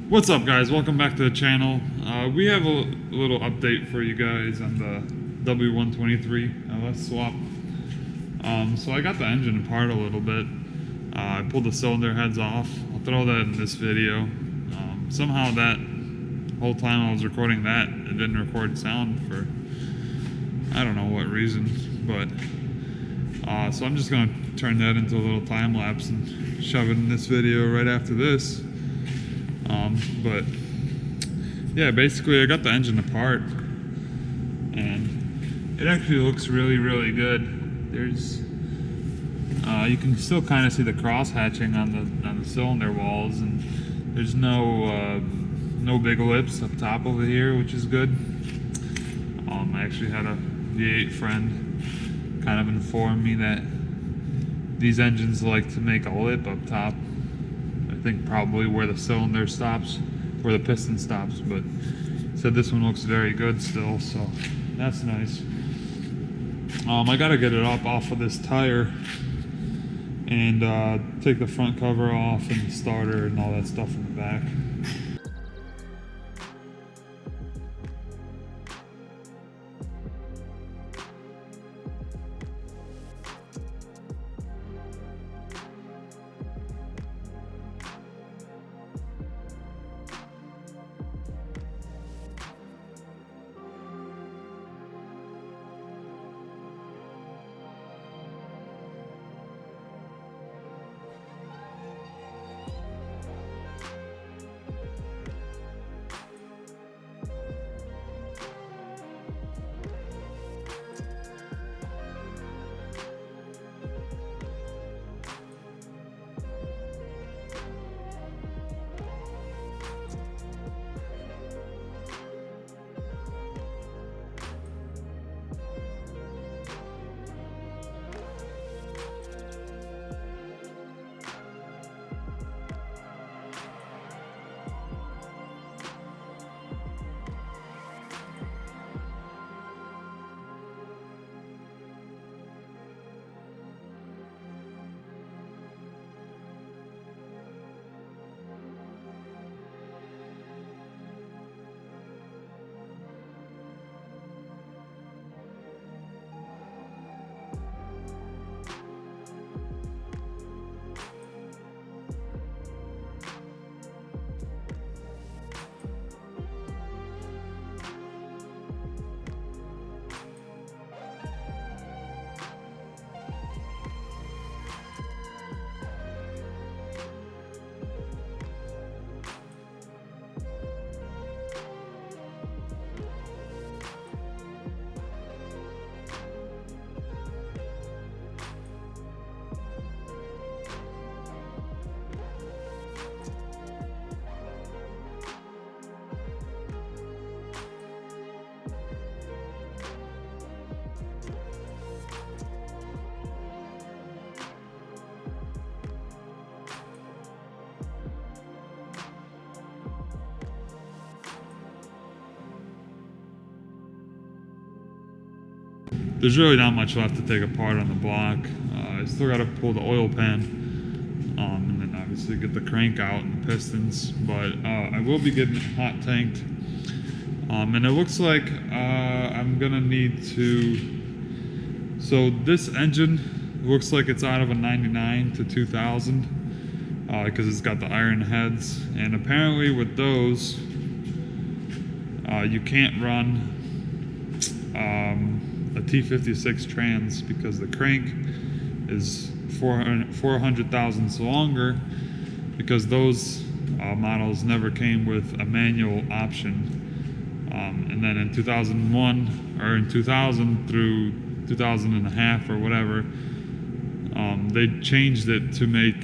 What's up, guys? Welcome back to the channel. We have a little update for you guys on the W123 LS swap. So I got the engine apart a little bit. I pulled the cylinder heads off. I'll throw that in this video. Somehow that whole time I was recording that, it didn't record sound for I don't know what reason, but so I'm just gonna turn that into a little time lapse and shove it in this video right after this. But yeah, basically I got the engine apart and it actually looks really good. There's you can still kind of see the cross hatching on the cylinder walls, and there's no big lips up top over here, which is good. I actually had a V8 friend kind of inform me that these engines like to make a lip up top. I think probably where the cylinder stops, where the piston stops, but said this one looks very good still, so that's nice. I gotta get it up off of this tire and take the front cover off and the starter and all that stuff in the back. There's really not much left to take apart on the block. I still got to pull the oil pan, and then obviously get the crank out and the pistons. But I will be getting it hot tanked, and it looks like I'm gonna need to. So this engine looks like it's out of a 99 to 2000 because it's got the iron heads, and apparently with those you can't run a T56 trans because the crank is 400 thousandths longer, because those models never came with a manual option, and then in 2001 or in 2000 through 2000 and a half or whatever, they changed it to make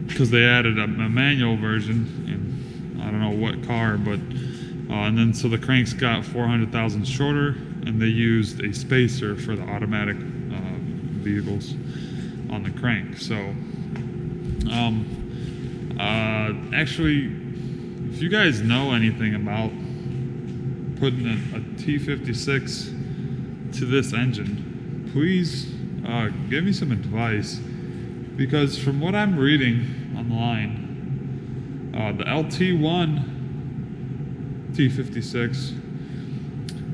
because they added a manual version in I don't know what car, but and then so the cranks got 400 thousandths shorter, and they used a spacer for the automatic vehicles on the crank. So actually, if you guys know anything about putting a T56 to this engine, please give me some advice, because from what I'm reading online, The LT1 T56,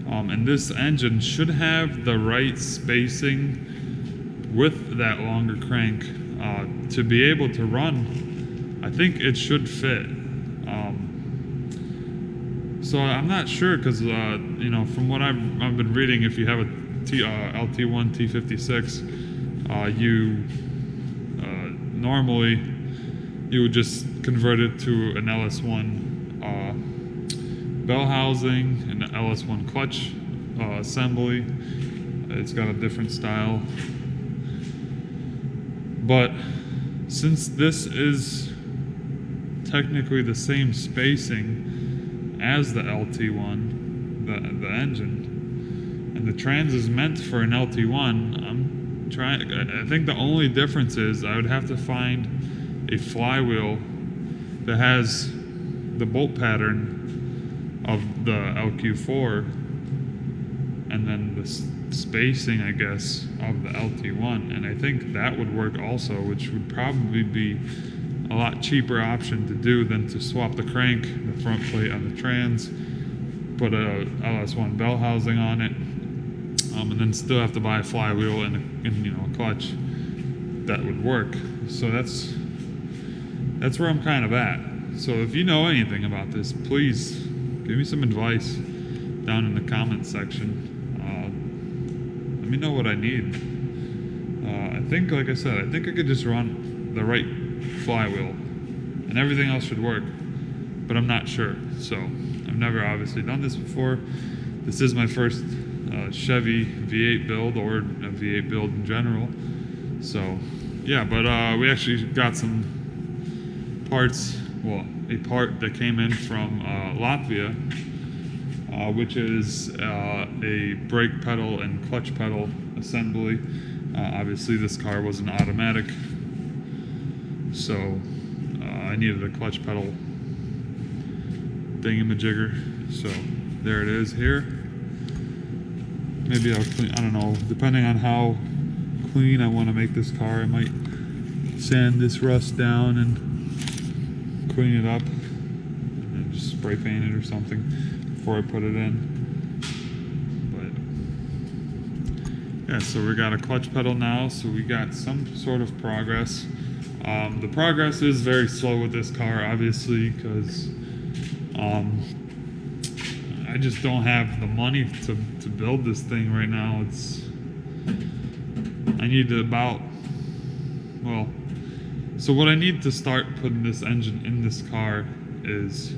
and this engine should have the right spacing with that longer crank to be able to run. I think it should fit. So I'm not sure because you know, from what I've been reading, if you have a LT1 T56, you normally you would just convert it to an LS1 bell housing and an LS1 clutch assembly. It's got a different style, but since this is technically the same spacing as the LT1, the engine, and the trans is meant for an LT1, I think the only difference is I would have to find a flywheel that has the bolt pattern of the LQ4 and then the spacing, I guess, of the LT1, and I think that would work also, which would probably be a lot cheaper option to do than to swap the crank, the front plate on the trans, put a LS1 bell housing on it, and then still have to buy a flywheel and you know, a clutch that would work. So that's where I'm kind of at. So if you know anything about this, please give me some advice down in the comment section. Let me know what I need. I think, like I said, I think I could just run the right flywheel and everything else should work, but I'm not sure. So I've never obviously done this before. This is my first Chevy V8 build, or a V8 build in general. So yeah, but we actually got some parts, well, a part that came in from Latvia, which is a brake pedal and clutch pedal assembly. Obviously this car was an automatic, so I needed a clutch pedal thingamajigger. So there it is here. Maybe I'll clean, I don't know, depending on how clean I want to make this car, I might sand this rust down and clean it up and just spray paint it or something before I put it in. But yeah, so we got a clutch pedal now, so we got some sort of progress. The progress is very slow with this car, obviously, because I just don't have the money to build this thing right now. I need to so what I need to start putting this engine in this car is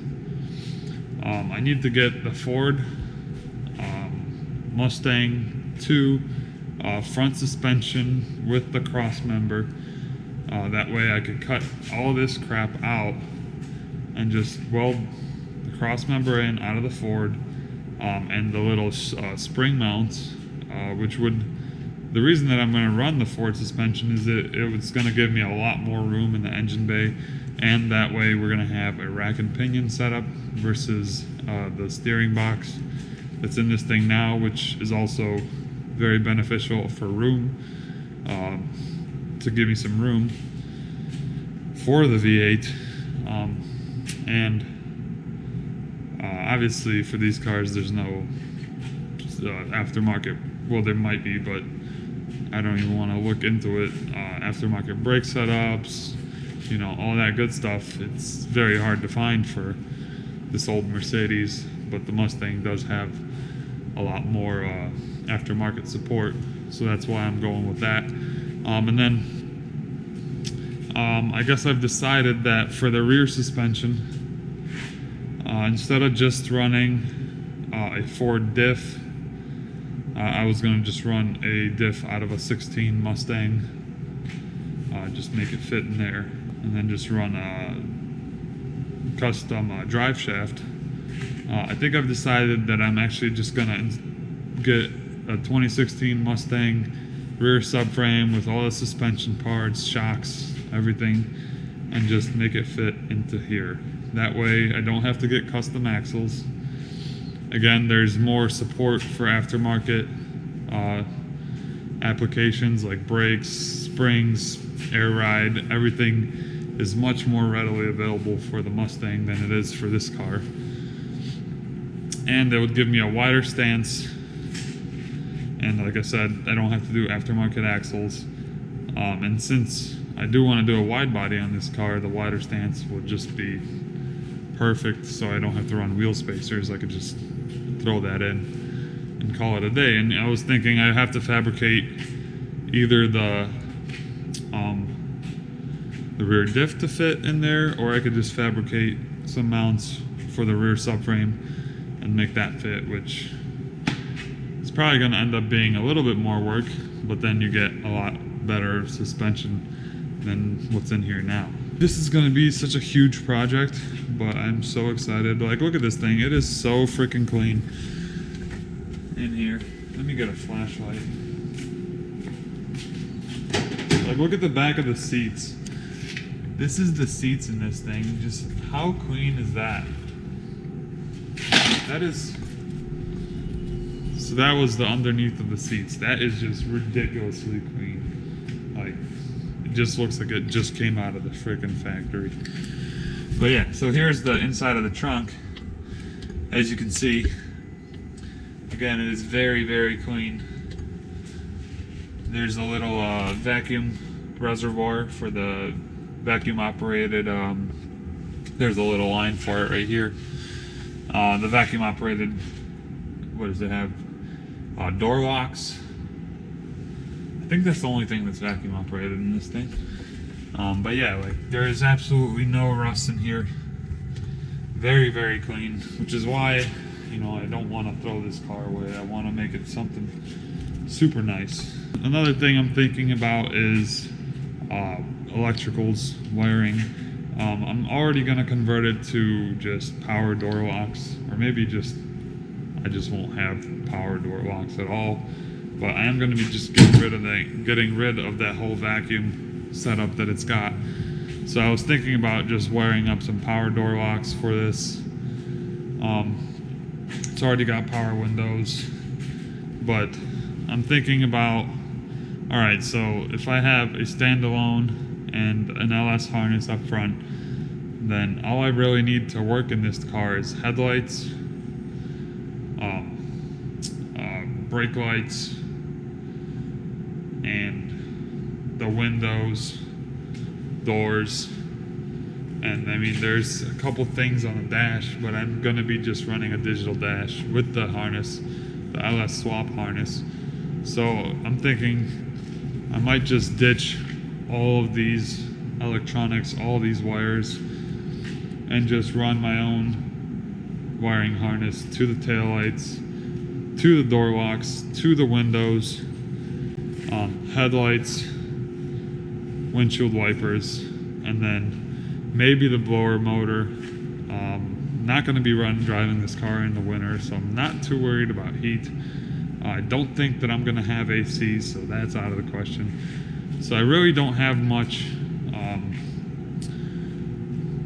I need to get the Ford Mustang 2 front suspension with the cross member. That way I could cut all this crap out and just weld the cross member in out of the Ford, and the little spring mounts, which would, the reason that I'm going to run the Ford suspension is that it's going to give me a lot more room in the engine bay, and that way we're going to have a rack and pinion setup versus the steering box that's in this thing now, which is also very beneficial for room, to give me some room for the V8, and obviously for these cars there's no aftermarket, well there might be, but I don't even want to look into it. Aftermarket brake setups, you know, all that good stuff, it's very hard to find for this old Mercedes, but the Mustang does have a lot more aftermarket support, so that's why I'm going with that. And then I guess I've decided that for the rear suspension, instead of just running a Ford diff, I was going to just run a diff out of a 16 Mustang, just make it fit in there, and then just run a custom drive shaft. I think I've decided that I'm actually just going to get a 2016 Mustang rear subframe with all the suspension parts, shocks, everything, and just make it fit into here. That way I don't have to get custom axles. Again, there's more support for aftermarket applications like brakes, springs, air ride, everything is much more readily available for the Mustang than it is for this car. And it would give me a wider stance, and like I said, I don't have to do aftermarket axles. And since I do want to do a wide body on this car, the wider stance would just be perfect, so I don't have to run wheel spacers. I could just throw that in and call it a day. And I was thinking I have to fabricate either the rear diff to fit in there, or I could just fabricate some mounts for the rear subframe and make that fit, which is probably going to end up being a little bit more work, but then you get a lot better suspension than what's in here now. This is going to be such a huge project, but I'm so excited. Like, look at this thing. It is so freaking clean in here. Let me get a flashlight. Like, look at the back of the seats. This is the seats in this thing. Just how clean is that? That is... So that was the underneath of the seats. That is just ridiculously clean. Like, it just looks like it just came out of the freaking factory. But yeah, so here's the inside of the trunk. As you can see, again, it is very, very clean. There's a little vacuum reservoir for the vacuum operated, there's a little line for it right here. The vacuum operated, what does it have? Door locks. I think that's the only thing that's vacuum operated in this thing. But yeah, like, there is absolutely no rust in here. Very, very clean, which is why, you know, I don't want to throw this car away. I want to make it something super nice. Another thing I'm thinking about is electricals, wiring. I'm already going to convert it to just power door locks, or maybe I just won't have power door locks at all. But I am going to be just getting rid of that whole vacuum setup that it's got. So I was thinking about just wiring up some power door locks for this. It's already got power windows, but I'm thinking about, all right, so if I have a standalone and an LS harness up front, then all I really need to work in this car is headlights, brake lights, and the windows, doors, and I mean, there's a couple things on the dash, but I'm gonna be just running a digital dash with the harness, the LS swap harness. So I'm thinking I might just ditch all of these electronics, all these wires, and just run my own wiring harness to the taillights, to the door locks, to the windows, headlights, windshield wipers, and then maybe the blower motor. Not going to be driving this car in the winter, so I'm not too worried about heat. I don't think that I'm going to have AC, so that's out of the question. So I really don't have much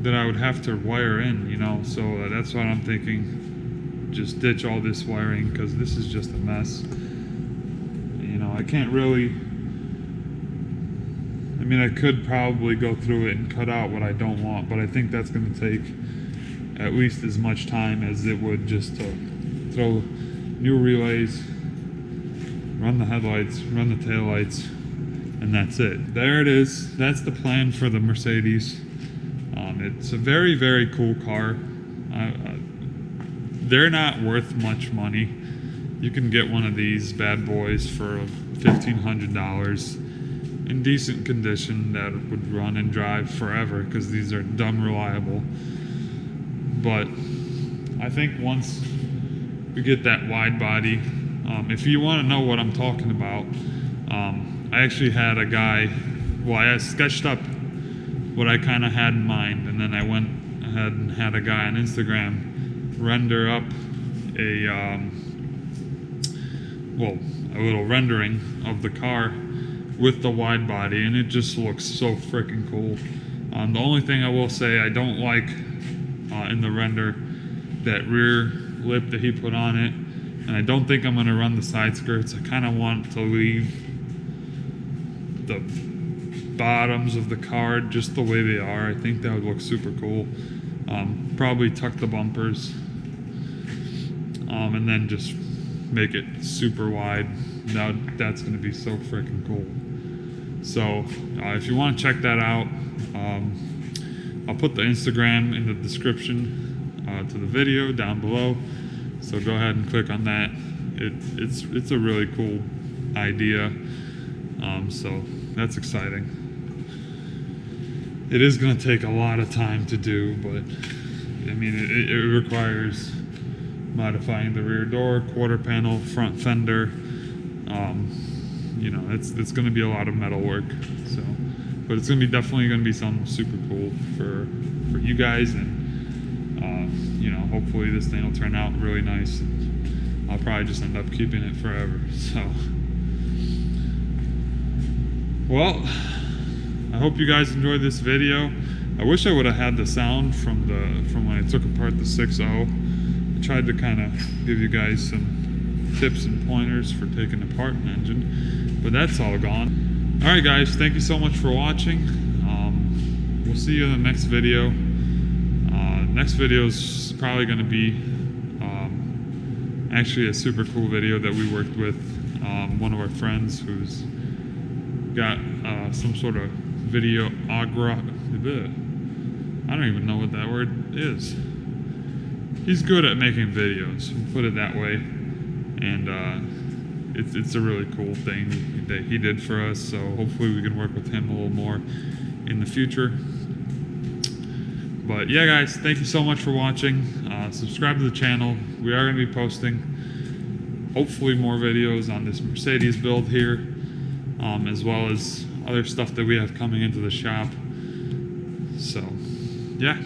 that I would have to wire in, you know, so that's what I'm thinking. Just ditch all this wiring, because this is just a mess. You know, I can't really, I mean, I could probably go through it and cut out what I don't want, but I think that's going to take at least as much time as it would just to throw new relays, run the headlights, run the taillights, and that's it. There it is. That's the plan for the Mercedes. It's a very, very cool car. They're not worth much money. You can get one of these bad boys for $1,500 in decent condition that would run and drive forever, because these are dumb reliable. But I think once we get that wide body, if you want to know what I'm talking about, I actually had a guy, well, I sketched up what I kind of had in mind, and then I went ahead and had a guy on Instagram render up a little rendering of the car with the wide body, and it just looks so freaking cool. The only thing I will say I don't like in the render, that rear lip that he put on it, and I don't think I'm going to run the side skirts. I kind of want to leave the bottoms of the card just the way they are. I think that would look super cool. Probably tuck the bumpers, and then just make it super wide. Now that's going to be so freaking cool. So if you want to check that out, I'll put the Instagram in the description to the video down below. So go ahead and click on that. It's a really cool idea. So that's exciting. It is going to take a lot of time to do, but I mean it requires modifying the rear door, quarter panel, front fender. You know, it's going to be a lot of metal work. So, but it's going to be definitely going to be something super cool for you guys, and you know, hopefully this thing will turn out really nice. I'll probably just end up keeping it forever. So, well, I hope you guys enjoyed this video. I wish I would have had the sound from when I took apart the 6.0. I tried to kind of give you guys some tips and pointers for taking apart an engine, but that's all gone. All right, guys, thank you so much for watching. We'll see you in the next video. Next video is probably going to be actually a super cool video that we worked with one of our friends who's got some sort of I don't even know what that word is. He's good at making videos, we'll put it that way, and it's a really cool thing that he did for us. So hopefully we can work with him a little more in the future. But yeah, guys, thank you so much for watching. Subscribe to the channel. We are going to be posting hopefully more videos on this Mercedes build here, as well as other stuff that we have coming into the shop. So yeah,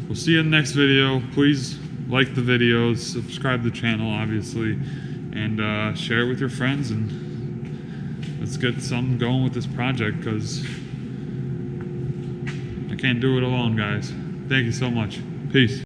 we'll see you in the next video. Please like the videos, subscribe to the channel obviously, and share it with your friends, and let's get something going with this project, because I can't do it alone, guys. Thank you so much. Peace.